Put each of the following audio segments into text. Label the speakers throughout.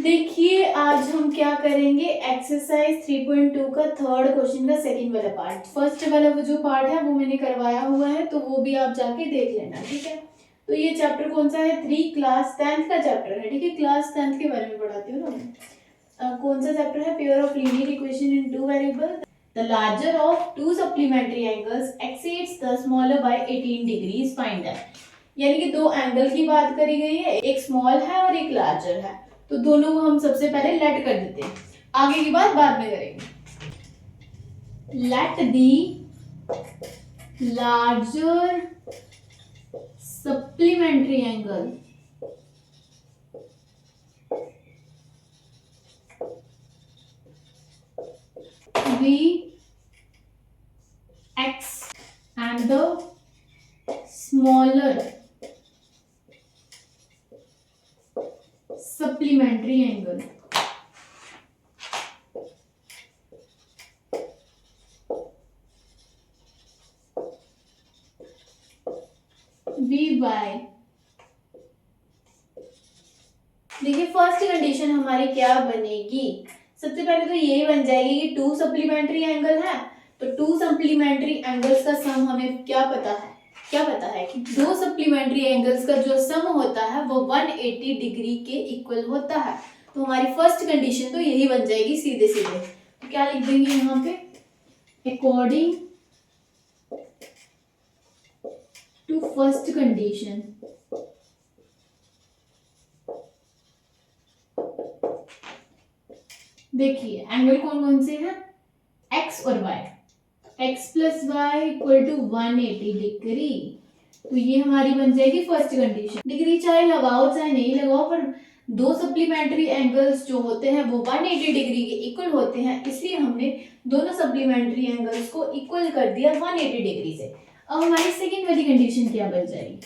Speaker 1: देखिए आज हम क्या करेंगे, एक्सरसाइज 3.2 का थर्ड क्वेश्चन का सेकंड वाला पार्ट। फर्स्ट वाला वो जो पार्ट है वो मैंने करवाया हुआ है, तो वो भी आप जाके देख लेना, ठीक है। तो ये चैप्टर कौन सा है? 3 क्लास 10th का चैप्टर है, ठीक है। क्लास 10th के बारे में पढ़ाती हूँ ना मैं। कौन सा चैप्टर है? Pair of linear equation in two variable, the larger of to supplementary angles exceeds the smaller by 18 degrees, find that. यानी कि दो एंगल की बात करी गई है, एक स्मॉल है और एक लार्जर है, तो दोनों को हम सबसे पहले लेट कर देते हैं, आगे की बात बाद में करेंगे। Let the larger supplementary angle be x and the smaller supplementary angle by। देखिए फर्स्ट कंडीशन हमारी क्या बनेगी? सबसे पहले तो ये बन जाएगी कि टू सप्लीमेंट्री एंगल है, तो टू सप्लीमेंट्री एंगल्स का सम हमें क्या पता है? क्या पता है कि दो सप्लीमेंट्री एंगल्स का जो सम होता है वो 180 डिग्री के इक्वल होता है। तो हमारी फर्स्ट कंडीशन तो यही बन जाएगी सीधे सीधे। तो क्या लिख देंगे यहाँ पे? अकॉर्डिंग टू फर्स्ट कंडीशन देखिए एंगल कौन कौन से हैं? x और y। x plus y equal to 180 degree, तो ये हमारी बन जाएगी फर्स्ट कंडीशन। डिग्री चाहे लगाओ चाहे नहीं लगाओ, पर दो सप्लीमेंट्री एंगल्स जो होते हैं वो 180 डिग्री के इक्वल होते हैं, इसलिए हमने दोनों सप्लीमेंट्री एंगल्स को इक्वल कर दिया 180 डिग्री से। अब हमारी सेकेंड वाली कंडीशन क्या बन जाएगी?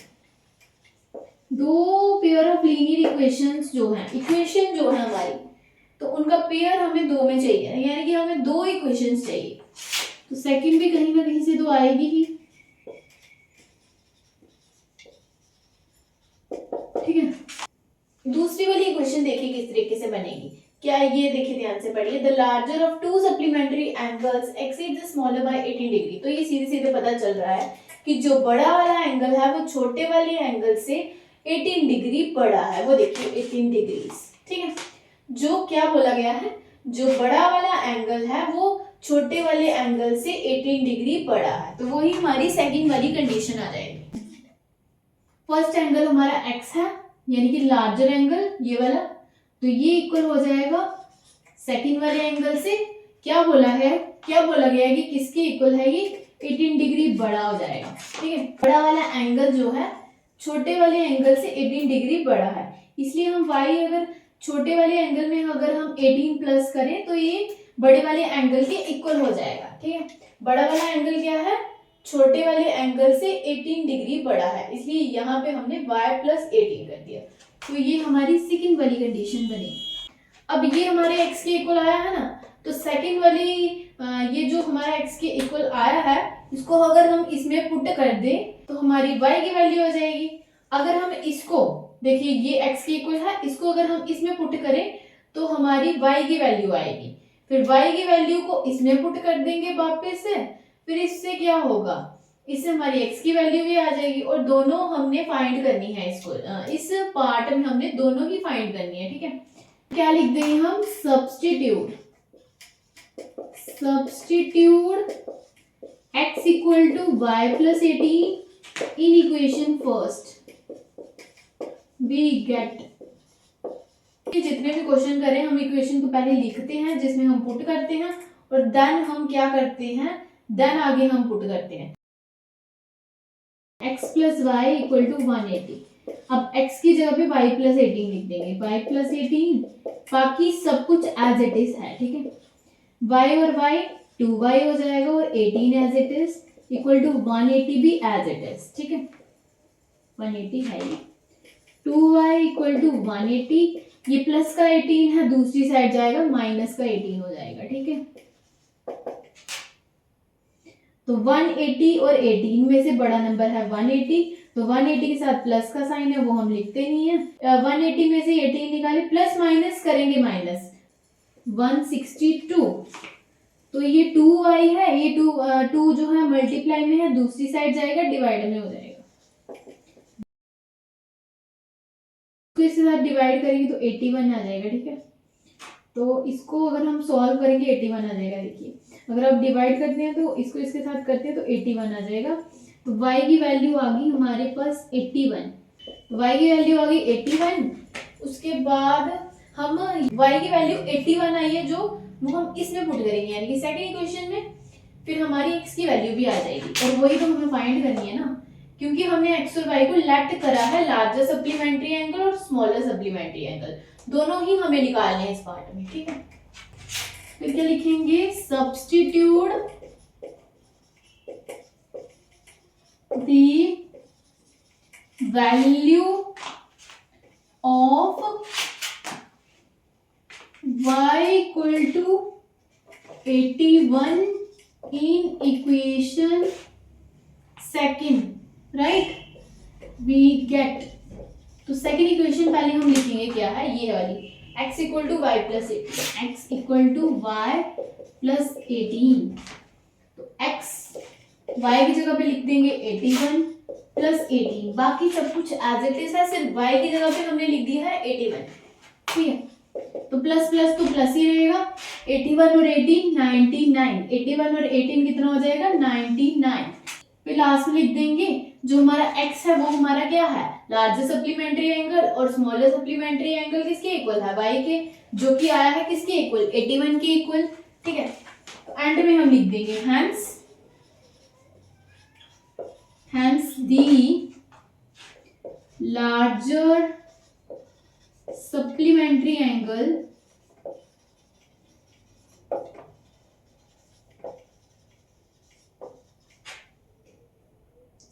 Speaker 1: दो पेयर ऑफ लीनियर इक्वेशंस जो है, इक्वेशन जो है हमारी, तो उनका पेयर हमें दो में चाहिए, यानी कि हमें दो इक्वेशंस चाहिए, तो सेकंड भी कहीं ना कहीं से तो आएगी ही, ठीक है। दूसरी वाली इक्वेशन देखिए किस तरीके से बनेगी। क्या ये देखिए ध्यान से पढ़िए, the larger of to supplementary angles exceed the smaller by 18 degree. तो ये सीधे सीधे पता चल रहा है कि जो बड़ा वाला एंगल है वो छोटे वाले एंगल से 18 डिग्री बड़ा है। वो देखिए 18 डिग्री, ठीक है। जो क्या बोला गया है, जो बड़ा वाला एंगल है वो छोटे वाले एंगल से 18 डिग्री बड़ा है, तो वही हमारी सेकंड वाली कंडीशन आ जाएगी। फर्स्ट एंगल हमारा x है, यानी कि लार्जर एंगल ये वाला, तो ये इक्वल हो जाएगा सेकंड वाले एंगल से। क्या बोला है, क्या बोला गया है कि किसके इक्वल है? ये 18 डिग्री बड़ा हो जाएगा, ठीक है। बड़ा वाला एंगल जो है छोटे वाले एंगल से 18 डिग्री बड़ा है, इसलिए हम y अगर छोटे वाले एंगल में अगर हम 18 प्लस करें तो ये बड़े वाले एंगल के इक्वल हो जाएगा, ठीक है। बड़ा वाला एंगल क्या है? छोटे वाले एंगल से 18 डिग्री बड़ा है, इसलिए यहाँ पे हमने y प्लस 18 कर दिया, तो ये हमारी सेकंड वाली कंडीशन बनी। अब ये हमारे x के इक्वल आया है ना, तो सेकंड वाली ये जो हमारा x के इक्वल आया है, इसको अगर हम इसमें पुट कर दें तो हमारी y की वैल्यू हो जाएगी। अगर हम इसको देखिए, ये x के इक्वल है, इसको अगर हम इसमें पुट करें तो हमारी y की वैल्यू आएगी, फिर y की वैल्यू को इसमें पुट कर देंगे वापस से, फिर इससे क्या होगा, इससे हमारी x की वैल्यू भी आ जाएगी, और दोनों हमने फाइंड करनी है। इसको इस पार्ट में हमने दोनों की फाइंड करनी है, ठीक है। क्या लिख देंगे हम? Substitute x equal to y plus 18 in equation first, we get. जितने भी क्वेश्चन करें हम इक्वेशन को पहले लिखते हैं जिसमें हम पुट करते हैं, और देन हम क्या करते हैं, देन आगे हम पुट करते हैं। x plus y equal to 180। अब x की जगह पे y प्लस 18 लिख देंगे, y प्लस 18, बाकी सब कुछ एज इट इज है, ठीक है। y और y 2y हो जाएगा, और 18 as it is equal to 180 भी एज इट इज, ठीक है। 180 है ये, 2y इक्वल टू 180, ये प्लस का 18 है, दूसरी साइड जाएगा माइनस का 18 हो जाएगा, ठीक है। तो 180 और 80 इनमें से बड़ा नंबर है 180, तो 180 के साथ प्लस का साइन है वो हम लिखते नहीं है। 180 में से 18 निकाले, प्लस माइनस करेंगे माइनस, 162, तो ये 2y है, ये 2 जो है मल्टीप्लाई में है, दूसरी साइड जाएगा, डिवाइड में हो जाएगा। तो इसके साथ डिवाइड करेंगे तो 81 आ जाएगा, ठीक है। तो इसको अगर हम सॉल्व करेंगे 81 आ जाएगा। देखिए अगर आप डिवाइड करते हैं तो इसको इसके साथ करते हैं तो 81 आ जाएगा। तो y की वैल्यू आ गई हमारे पास 81, y की वैल्यू आ गई 81। उसके बाद हम y की वैल्यू 81 आई है जो वो हम इसमें पुट करेंगे यानी कि सेकंड इक्वेशन में, फिर हमारी x की वैल्यू भी आ जाएगी। और वही तो हमें फाइंड करनी है ना, क्योंकि हमने x और y को लेट करा है, लार्जर सप्लीमेंट्री एंगल और स्मॉलर सप्लीमेंट्री एंगल दोनों ही हमें निकालने हैं इस पार्ट में, ठीक है। फिर क्या लिखेंगे, substitute the value of y equal to 81 in equation second, right, we get. तो सेकंड इक्वेशन पहले हम लिखेंगे क्या है, ये वाली, x equal to y plus 18, x equal to y plus 18। तो x y की जगह पे लिख देंगे 81 प्लस 18, बाकी सब कुछ एज इट इज है, सिर्फ y की जगह पे हमने लिख दिया है 81, ठीक है। तो प्लस प्लस तो प्लस ही रहेगा, 81 और 18 99, 81 और 18 कितना हो जाएगा 99। फिर लास्ट में लिख देंगे जो हमारा x है वो हमारा क्या है, लार्जर सप्लीमेंट्री एंगल, और स्मॉलर सप्लीमेंट्री एंगल किसके इक्वल है, y के, जो कि आया है किसके इक्वल, 81 के इक्वल, ठीक है। तो एंड में हम लिख देंगे hence the larger supplementary angle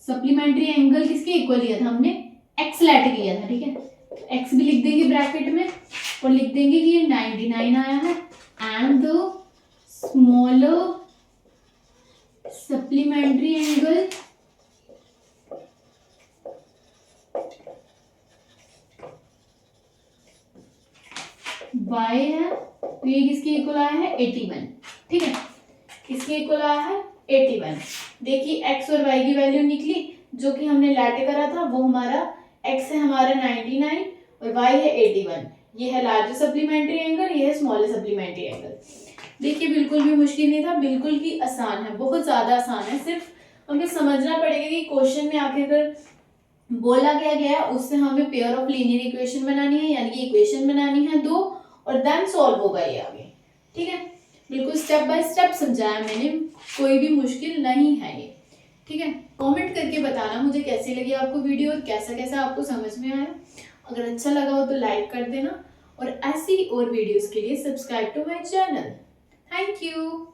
Speaker 1: supplementary angle किसके इक्वल लिया था हमने, x लेट किया था, ठीक है। तो x भी लिख देंगे ब्रैकेट में और लिख देंगे कि ये 99 आया है, and the smaller supplementary angle y है, तो ये किसके इक्वल आया है 81, ठीक है, किसके इक्वल आया है 81। देखिए x और y की वैल्यू निकली, जो कि हमने लेट करा था वो हमारा x है हमारा 99 और y है 81, ये है लार्जर सप्लीमेंट्री एंगल, ये है स्मॉलर सप्लीमेंट्री एंगल। देखिए बिल्कुल भी मुश्किल नहीं था, बिल्कुल ही आसान है, बहुत ज्यादा आसान है, सिर्फ हमें समझना पड़ेगा कि क्वेश्चन में आखिर बोला क्या गया है, उससे हमें पेयर ऑफ लीनियर इक्वेशन बनानी है, यानी कि इक्वेशन बनानी है दो, और देन सॉल्व होगा ये आगे, ठीक है। बिल्कुल स्टेप बाय स्टेप समझाया मैंने, कोई भी मुश्किल नहीं है ये, ठीक है। कमेंट करके बताना मुझे कैसी लगी आपको वीडियो और कैसा कैसा आपको समझ में आया। अगर अच्छा लगा हो तो लाइक कर देना, और ऐसी और वीडियोस के लिए subscribe to my channel. Thank you.